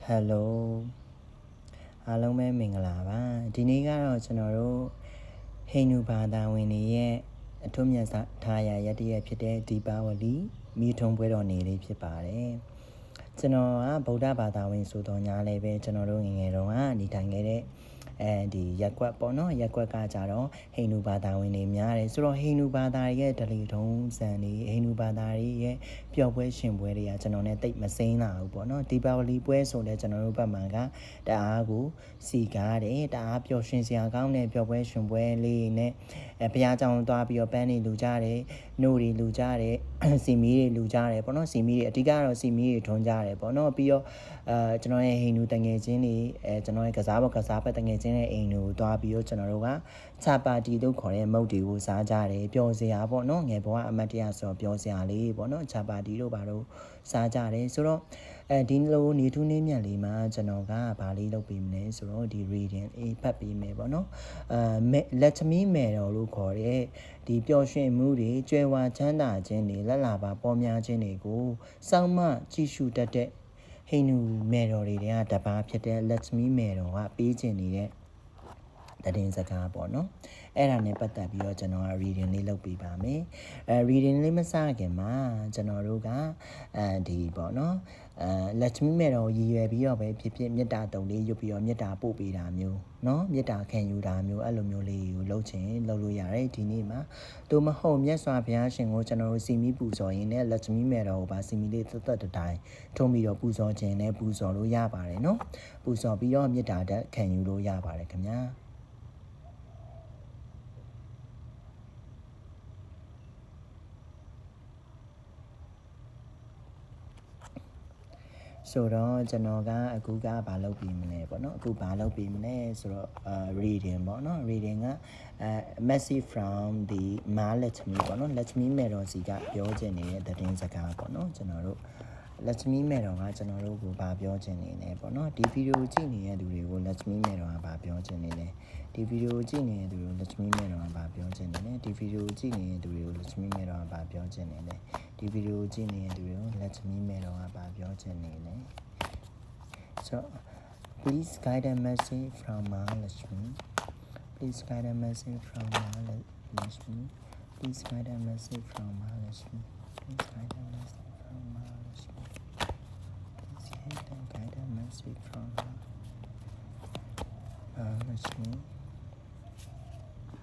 Hello အားလုံးပဲမင်္ဂလာပါဒီနေ့ကတော့ကျွန်တော်တို့ဟိန္ဒူဘာသာဝင်တွေရဲ့အထွတ်မြတ်ထားရာယတ္တရဖြစ်တဲ့ဒီပါဝလီမိထုံပွဲတော်နေ့လေးဖြစ်ပါတယ်ကျွန်တော်ကဗုဒ္ဓဘာသာဝင်ဆိုတော့ညာလည်းပဲကျွန်တော်တို့ငယ်ငယ်တုန်းကနေထိုင်ခဲ့တဲ့ဒီရက်ကွက်ပေါ့နော်ရက်ကွက်ကကြတော့ဟိန္ဒူဘာသာဝင်တွေများတယ်ဆိုတော့ဟိန္ဒူဘာသာရဲ့ဒလီထုံးစံတွေဟိန္ဒူဘာသာရဲ့ပျော်ပွဲရှင်ပွဲတွေကကျွန်တော်နဲ့တိတ်မစိမ့်လာဘူးပေါ့နော်ဒီပါဝလီပွဲဆိုလဲကျွန်တော်တို့ဘက်မှာကတအားကိုစီကားတယ်တအားပျော်ရွှင်စရာကောင်းတဲ့ပျော်ပွဲရှင်ပွဲလေးနဲ့ဘုရားကျောင်းသွားပြီးတော့ပန်းတွေလူကြတယ်နှုတ်တွေလူကြတယ်စီမီတွေလူကြတယ်ပေါ့နော်စီမီတွေအဓိကတော့စီမီတွေထွန်းကြတယ်ပေါ့နော်ပြီးတော့ကျွန်တော်ရဲ့ဟိန္ဒူတငယ်ချင်းတွေကျွန်တော်ရဲ့ကစားဘက်တငယ်ချင်းတဲ့အိမ်တွေကိုတွားပြီးတော့ကျွန်တော်တို့ကချာပါတီလို့ခေါ်တဲ့မုတ်တွေကိုစားကြတယ်ပျော်စရာပေါ့နော်ငယ်ဘဝအမတ်တရဆိုတော့ပျော်စရာလေးပေါ့နော်ချာပါတီလို့ပါတော့စားကြတယ်ဆိုတော့ဒီလိုနေထူးနေမြတ်လေးမှာကျွန်တော်ကဗာလေးလုပ်ပေးမလဲဆိုတော့ဒီ reading ဖတ်ပေးမယ်ပေါ့နော်လက်ချမီမယ်တော်လို့ခေါ်တဲ့ဒီပျော်ရွှင်မှုတွေကြွယ်ဝချမ်းသာခြင်းတွေလက်လာပါပေါ်များခြင်းတွေကိုစောင့်မကြည့်ရှုတတ်တဲ့ဟိန္ဒူမယ်တော်တွေကတပါးဖြစ်တဲ့လက်ချမီမယ်တော်ကပေးခြင်းနေတဲ့တည်င်းစကားပေါ့နော်အဲ့ဒါနဲ့ပတ်သက်ပြီးတော့ကျွန်တော်က reading လေးလုပ်ပေးပါမယ်reading လေးမစခင်မှာကျွန်တော်တို့ကဒီပေါ့နော်လက်ချမီမယ်တော်ရည်ရွယ်ပြီးတော့ပဲဖြစ်မေတ္တာတုံလေးရွတ်ပြီးတော့မေတ္တာပို့ပေးတာမျိုးเนาะမေတ္တာခံယူတာမျိုးအဲ့လိုမျိုးလေးကိုလုပ်လို့ရတယ်ဒီနေ့မှာတို့မဟုတ်မြတ်စွာဘုရားရှင်ကိုကျွန်တော်တို့စီမီပူဇော်ရင်းနဲ့လက်ချမီမယ်တော်ကိုပါစီမီလေးသက်သက်တိုင်းထုံးပြီးတော့ပူဇော်ခြင်းနဲ့ပူဇော်လို့ရပါတယ်เนาะပူဇော်ပြီးတော့မေတ္တာဓာတ်ခံယူလို့ရပါတယ်ခင်ဗျာဆိုတော့ကျွန်တော်ကအခုကဘာလုပ်ပြီးမလဲပေါ့နော်အခုဘာလုပ်ပြီးမလဲဆိုတော့reading ပေါ့နော် reading ကmessage from the Mahalakshmi ပေါ့နော် Lakshmi မေတော်စီကပြောချင်နေတဲ့သတင်းစကားပေါ့နော်ကျွန်တော်တို့Lakshmi မေတော်ကကျွန်တော်တို့ကိုဗာပြောချင်နေတယ်ပေါ့နော်ဒီဗီဒီယိုကြည့်နေတဲ့သူတွေကို Lakshmi မေတော်ကဗာပြောချင်နေတယ်ဒီဗီဒီယိုကြည့်နေတဲ့သူတွေကို Lakshmi မေတော်ကဗာပြောချင်နေတယ်ဒီဗီဒီယိုကြည့်နေတဲ့သူတွေကို Lakshmi မေတော်ကဗာပြောချင်နေတယ်ဒီဗီဒီယိုကြည့်နေတဲ့သူတွေကို Lakshmi မေတော်ကဗာပြောချင်နေတယ် So please guide a message from Mahalakshmi. Please guide a message from Mahalakshmi. Please guide a message from Mahalakshmi. Please guide a message from Mahalakshmi. Please guide a message from Mahalakshmi.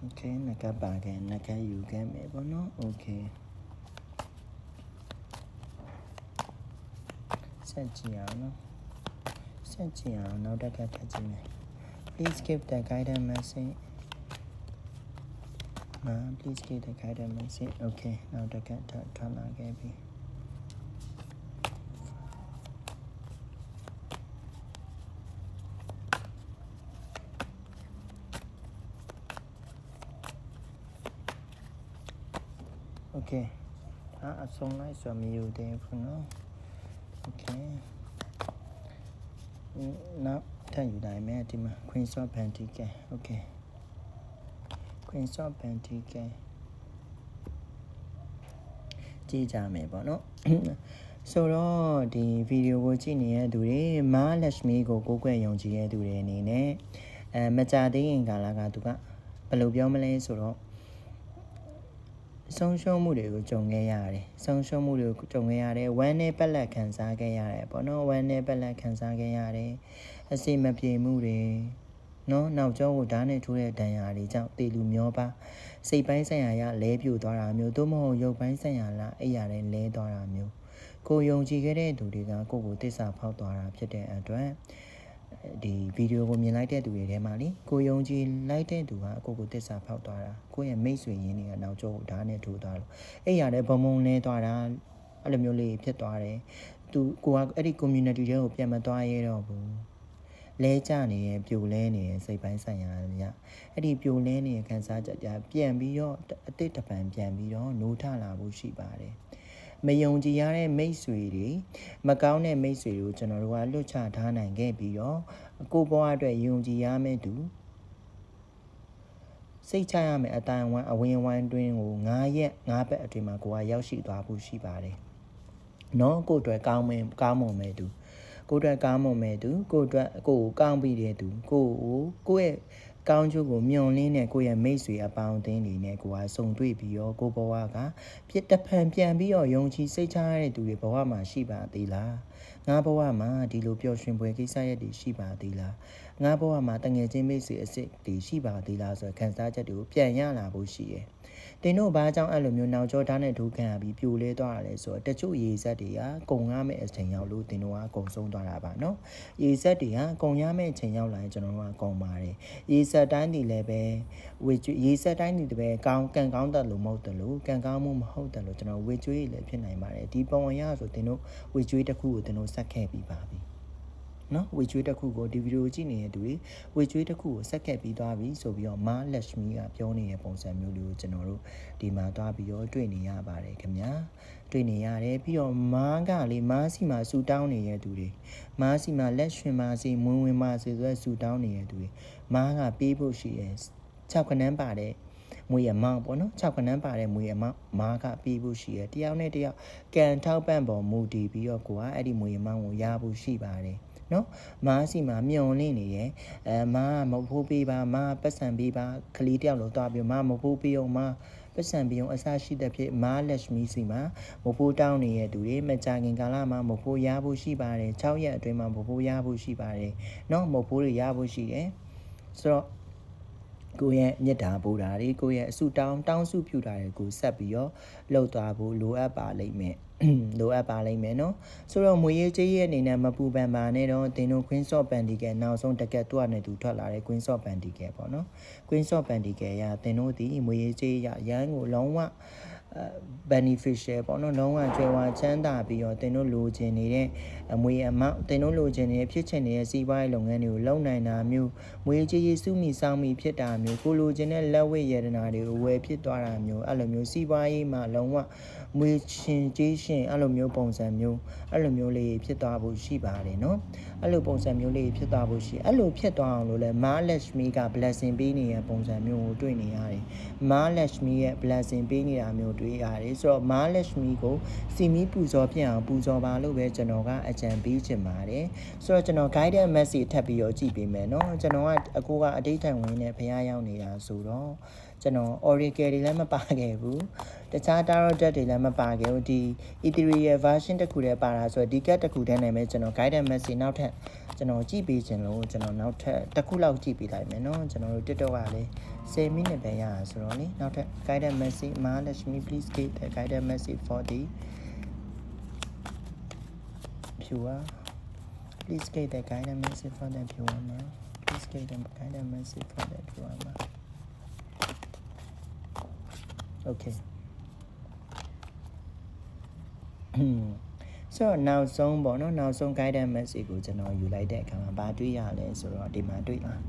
Okay, naka bagay, naka you can me no? Okay. Sanchiano. Now that please give the guidance message. Please give the guidance message. Okay, now the turn again. Okay. So nice to meet you there for now. Okay. Now, tell you that I met him. Queen of Pentacles. Okay. Queen of Pentacles. ကြည့်ကြမယ်ပေါ့နော်ဆိုတော့ဒီဗီဒီယိုကိုကြည့်နေတဲ့သူတွေမဟာလက္ခမီကိုကိုးကွယ်ယုံကြည်တဲ့သူတွေအနေနဲ့မကြသေးခင်ကာလကသူကဘယ်လိုပြောမလဲဆိုတော့ဆုံးရှုံးမှုတွေကိုကြုံခဲ့ရတယ်ဆုံးရှုံးမှုတွေကိုကြုံခဲ့ရတယ်ဝမ်းနဲ့ပက်လက်ခံစားခဲ့ရတယ်ပေါ့နော်ဝမ်းနဲ့ပက်လက်ခံစားခဲ့ရတယ်အစိမပြေမှုတွေနော်နောက်ကျောကိုဓာတ်နဲ့ထိုးတဲ့ဒဏ်ရာတွေကြောင့်တေလူမျောပါစိတ်ပိုင်းဆိုင်ရာရလဲပြိုသွားတာမျိုးသို့မဟုတ်ရုပ်ပိုင်းဆိုင်ရာလားအဲ့ရတဲ့လဲသွားတာမျိုးကိုယုံကြည်ခဲ့တဲ့သူတွေကကိုကိုသစ္စာဖောက်သွားတာဖြစ်တဲ့အတွက်ဒီဗီဒီယိုကိုမြင်လိုက်တဲ့သူတွေထဲမှာလေကိုယုံကြည်လိုက်တဲ့သူကကိုသစ္စာဖောက်သွားတာကိုရဲ့မိတ်ဆွေရင်းတွေကနောက်ကျောကိုဓာတ်နဲ့ထိုးသွားလို့အဲ့ရတဲ့ဘုံဘုံလဲသွားတာအဲ့လိုမျိုးလေးဖြစ်သွားတယ်သူကိုကအဲ့ဒီ community တွေကိုပြန်မသွားရတော့ဘူးလဲကျနေရပြိုလဲနေရစိတ်ပိုင်းဆိုင်ရာညအဲ့ဒီပြိုလဲနေရခံစားချက်ကြပြန်ပြီးတော့အတိတ်တပံပြန်ပြီးတော့နိုးထလာဖို့ရှိပါတယ်မယုံကြည်ရတဲ့မိတ်ဆွေတွေမကောင်းတဲ့မိတ်ဆွေတွေကိုကျွန်တော်တို့ကလွတ်ချထားနိုင်ခဲ့ပြီးတော့ကိုယ့်ဘဝအတွက်ယုံကြည်ရမယ့်သူစိတ်ချရမယ့်အတိုင်းအဝင်ဝိုင်းတွင်းကို9 ရက်9 ပတ်အတွင်းမှာကိုကရောက်ရှိသွားဖို့ရှိပါတယ်နော်ကိုအတွက်ကောင်းမွန်မဲ့သူ ကိုအတွက်ကောင်းမွန်မဲ့သူကိုအတွက်ကိုကိုကောင်းပြီးတဲ့သူကိုရဲ့ကောင်းကျိုးကိုမျှော်လင့်တဲ့ကိုရဲ့မိတ်ဆွေအပေါင်းအသင်းတွေနဲ့ကိုကစုံတွေ့ပြီးတော့ကိုဘဝကပြစ်တဖန်ပြန်ပြီးတော့ယုံကြည်စိတ်ချရတဲ့သူတွေဘဝမှာရှိပါသေးလားငါဘဝမှာဒီလိုပျော်ရွှင်ပွဲကိစ္စရက်တွေရှိပါသေးလားငါဘဝမှာတငယ်ချင်းမိတ်ဆွေအစ်စ်တွေရှိပါသေးလားဆိုတော့ခံစားချက်တွေကိုပြန်ရလာဖို့ရှိတယ်တင်တို့ဘာကြောင့်အဲ့လိုမျိုးနောက်ကျောဓာတ်နဲ့ဒုက္ခရပြီးပြိုလဲသွားတာလဲဆိုတော့တချို့ရေစက်တွေကကုံရမယ့်အချိန်ရောက်လို့တင်တို့ကကုံဆုံးသွားတာပါနော်ရေစက်တွေကကုံရမယ့်အချိန်ရောက်လာရင်ကျွန်တော်တို့ကကုံပါတယ်ရေစက်တိုင်းတွေလည်းပဲဝေကျွေးရေစက်တိုင်းတွေပဲကောင်းကန်ကောင်းတယ်လို့မဟုတ်တယ်လို့ကန်ကောင်းမှုမဟုတ်တယ်လို့ကျွန်တော်ဝေကျွေးလည်းဖြစ်နိုင်ပါတယ်ဒီပုံရဆိုတင်တို့ဝေကျွေးတစ်ခုကိုတင်တို့ဆက်ခဲ့ပြီးပါပြီနော်ဝေကျွေးတစ်ခုကိုဒီဗီဒီယိုကြည့်နေတဲ့သူတွေဝေကျွေးတစ်ခုကိုဆက်ခဲ့ပြီးသွားပြီဆိုပြီးတော့မာလက်ရှမီကပြောနေတဲ့ပုံစံမျိုးလေးကိုကျွန်တော်တို့ဒီမှာသွားပြီးတော့တွေ့နေရပါတယ်ခင်ဗျာတွေ့နေရတယ်ပြီးတော့မားကလေမားစီမှာဆူတောင်းနေတဲ့သူတွေမားစီမှာလက်ရှင်ပါစေမွန်းဝင်ပါစေဆိုတဲ့ဆူတောင်းနေတဲ့သူတွေမားကပေးဖို့ရှိတယ်6ခဏန်းပါတဲ့မွေအမောင်းပေါ့နော်6ခဏန်းပါတဲ့မွေအမောင်းမားကပေးဖို့ရှိတယ်တယောက်နဲ့တယောက်ကန်ထောက်ပံ့ပေါ်မူတည်ပြီးတော့ကိုကအဲ့ဒီမွေအမောင်းကိုရဖို့ရှိပါတယ်နော်မားစီမှာမျောလင့်နေတယ်မားမဖိုးပေးပါမားပတ်စံပေးပါကလေးတယောက်လို့တွားပြီးမားမဖိုးပေးအောင်မားပတ်စံပေးအောင်အစားရှိတဲ့ဖြစ်မားလက်ရှမီစီမှာမဖိုးတောင်းနေတဲ့သူတွေမကြခင်ကာလမှာမဖိုးရဖို့ရှိပါတယ်6ရက်အတွင်းမှာမဖိုးရဖို့ရှိပါတယ်နော်မဖိုးတွေရဖို့ရှိတယ်ဆိုတော့ကိုယ့်ရဲ့မြတ်တာပို့တာတွေကိုယ့်ရဲ့အဆုတောင်းစုပြုတာတွေကိုဆက်ပြီးတော့လှုပ်သွားဖို့လိုအပ်ပါလိမ့်မယ်လိုအပ်ပါလိမ့်မယ်နော်ဆိုတော့မွေရေးကြေးရဲ့အနေနဲ့မပူပန်ပါနဲ့တော့တင်တို့ Queen of Pentacles နောက်ဆုံးတကက်သူ့အနေနဲ့သူထွက်လာတဲ့ Queen of Pentacles ပေါ့နော် Queen of Pentacles ရတင်တို့ဒီမွေရေးကြေးရရန်ကိုလုံးဝbeneficial ပေါ့နော်လုံးဝကျွဲဝါချမ်းသာပြီးတော့တင်တို့လိုချင်နေတဲ့အမွေအမောက်တင်တို့လိုချင်နေတဲ့ဖြစ်ချင်နေတဲ့စီးပွားရေးလုပ်ငန်းတွေကိုလုပ်နိုင်တာမျိုးမွေကြေးရေးစုမိဆောင်မိဖြစ်တာမျိုးကိုလိုချင်တဲ့လက်ဝဲရတနာတွေကိုဝယ်ဖြစ်သွားတာမျိုးအဲ့လိုမျိုးစီးပွားရေးမှာလုံးဝမွေချင်းကြေးရှင်အဲ့လိုမျိုးပုံစံမျိုးအဲ့လိုမျိုးလေးဖြစ်သွားဖို့ရှိပါတယ်နော်အဲ့လိုပုံစံမျိုးလေးဖြစ်သွားဖို့ရှိအဲ့လိုဖြစ်သွားအောင်လို့လဲမာလက်ရှမီက blessing ပေးနေတဲ့ပုံစံမျိုးကိုတွေ့နေရတယ်မာလက်ရှမီရဲ့ blessing ပေးနေတာမျိုးတွေ့ရတယ်ဆိုတော့မာလက်ရှမီကိုစီမီပူဇော်ပြအောင်ပူဇော်ပါလို့ပဲကျွန်တော်ကအကြံပေးချင်ပါတယ်ဆိုတော့ကျွန်တော် guidance message ထပ်ပြီးတော့ကြည့်ပေးမယ်နော်ကျွန်တော်ကအကိုကအတိတ်ထံဝင်နဲ့ဖျားရောက်နေတာဆိုတော့ကျွန်တော် oracle တွေလည်းမပါခဲ့ဘူးတခြား tarot deck တွေလည်းမပါခဲ့ဘူးဒီ ethereal version တစ်ခုတည်းပါတာဆိုတော့ဒီ card တစ်ခုတည်းနဲ့ပဲကျွန်တော် guidance message နောက်ထပ်ကျွန်တော်ကြည့်ပေးခြင်းလို့ကျွန်တော်နောက်ထပ်တစ်ခုလောက်ကြည့်ပေးလိုက်မယ်နော်ကျွန်တော်တို့ TikTok ကလည်း10 minute ပဲရတာဆိုတော့လေနောက်ထပ် guidance message Mahalakshmi please give the guidance message for the viewer please give the guidance message for the viewer now please give the guidance message for the viewer now okay ဆိုတော့နောက်ဆုံးပေါ့နော်နောက်ဆုံး guidance message ကိုကျွန်တော်ယူလိုက်တဲ့အခါမှာဘာတွေ့ရလဲဆိုတော့ဒီမှာတွေ့လား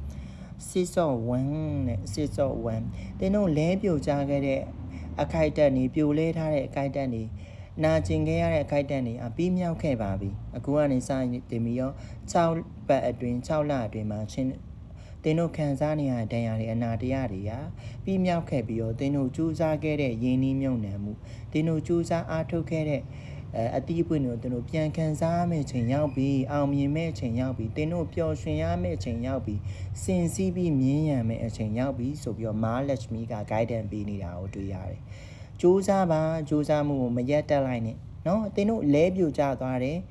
601နဲ့601တင်းတို့လဲပြိုချခဲ့တဲ့အခိုက်အတန့်တွေပြိုလဲထားတဲ့အခိုက်အတန့်တွေနာကျင်ခဲ့ရတဲ့အခိုက်အတန့်တွေပြီးမြောက်ခဲ့ပါပြီအခုကနေစတင်ပြီးတော့6ပတ်အတွင်း6လအတွင်းမှာချင်းတင်းတို့ခံစားနေရတဲ့တရားတွေအနာတရားတွေကပြီးမြောက်ခဲ့ပြီးတော့တင်းတို့ကြိုးစားခဲ့တဲ့ရင်းနှီးမြုပ်နှံမှုတင်းတို့ကြိုးစားအားထုတ်ခဲ့တဲ့အတီးပွင့်တို့တင်းတို့ပြန်ခံစားရမယ့်ချိန်ရောက်ပြီးအောင်မြင်မဲ့ချိန်ရောက်ပြီးတင်းတို့ပျော်ရွှင်ရမယ့်ချိန်ရောက်ပြီးစင်စည်းပြီးမြင်းရံမယ့်အချိန်ရောက်ပြီးဆိုပြီးတော့မာလက်ရှမီက guidance ပေးနေတာကိုတွေ့ရတယ်။ကြိုးစားပါကြိုးစားမှုကိုမရက်တက်လိုက်နဲ့နော်တင်းတို့လဲပြိုကျသွားတယ်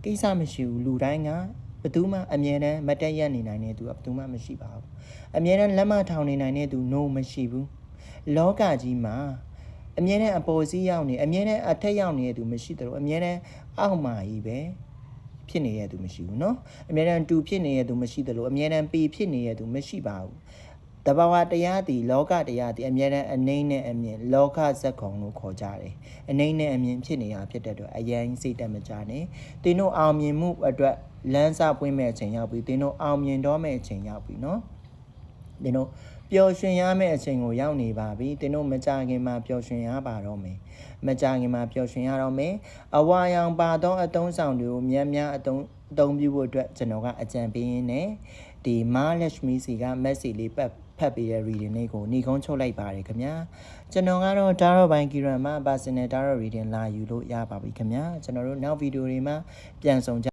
ကိစ္စမရှိဘူးလူတိုင်းကဘယ်သူမှအမြဲတမ်းမတက်ရက်နေနိုင်တဲ့သူကဘယ်သူမှမရှိပါဘူး။အမြဲတမ်းလက်မထောင်နေနိုင်တဲ့သူ no မရှိဘူး။လောကကြီးမှာအမြဲတမ်းအပေါ်စီးရောက်နေအမြဲတမ်းအထက်ရောက်နေတဲ့သူမရှိတယ်လို့အမြဲတမ်းအောက်မှာကြီးပဲဖြစ်နေတဲ့သူမရှိဘူးเนาะအမြဲတမ်းတူဖြစ်နေတဲ့သူမရှိတယ်လို့အမြဲတမ်းပေဖြစ်နေတဲ့သူမရှိပါဘူးတဘာဝတရားတည်လောကတရားတည်အမြဲတမ်းအနှိမ့်နဲ့အမြင်လောကဇက်ခုံလို့ခေါ်ကြတယ်အနှိမ့်နဲ့အမြင်ဖြစ်နေတာဖြစ်တဲ့အတွက်အရင်စိတ်တက်မကြနဲ့တင်းတို့အောင်မြင်မှုအတွက်လမ်းစာပွင့်မဲ့အချိန်ရောက်ပြီတင်းတို့အောင်မြင်တော့မဲ့အချိန်ရောက်ပြီเนาะတင်းတို့ပျော်ရွှင်ရမယ့်အချိန်ကိုရောက်နေပါပြီတင်းတို့မကြခင်မှာပျော်ရွှင်ရပါတော့မယ်မကြခင်မှာပျော်ရွှင်ရတော့မယ်အဝါရောင်ပါသောအတုံးဆောင်တွေကိုများများအသုံးပြုဖို့အတွက်ကျွန်တော်ကအကြံပေးရင်းနဲ့ဒီမာလက်ရှမီစီက message လေးဖတ်ပေးတဲ့ reading လေးကိုညီကုန်းချုပ်လိုက်ပါတယ်ခင်ဗျာကျွန်တော်ကတော့ tarot by Kiran မှာ personal tarot reading လာယူလို့ရပါပြီခင်ဗျာကျွန်တော်တို့နောက်ဗီဒီယိုတွေမှာပြန်ဆောင်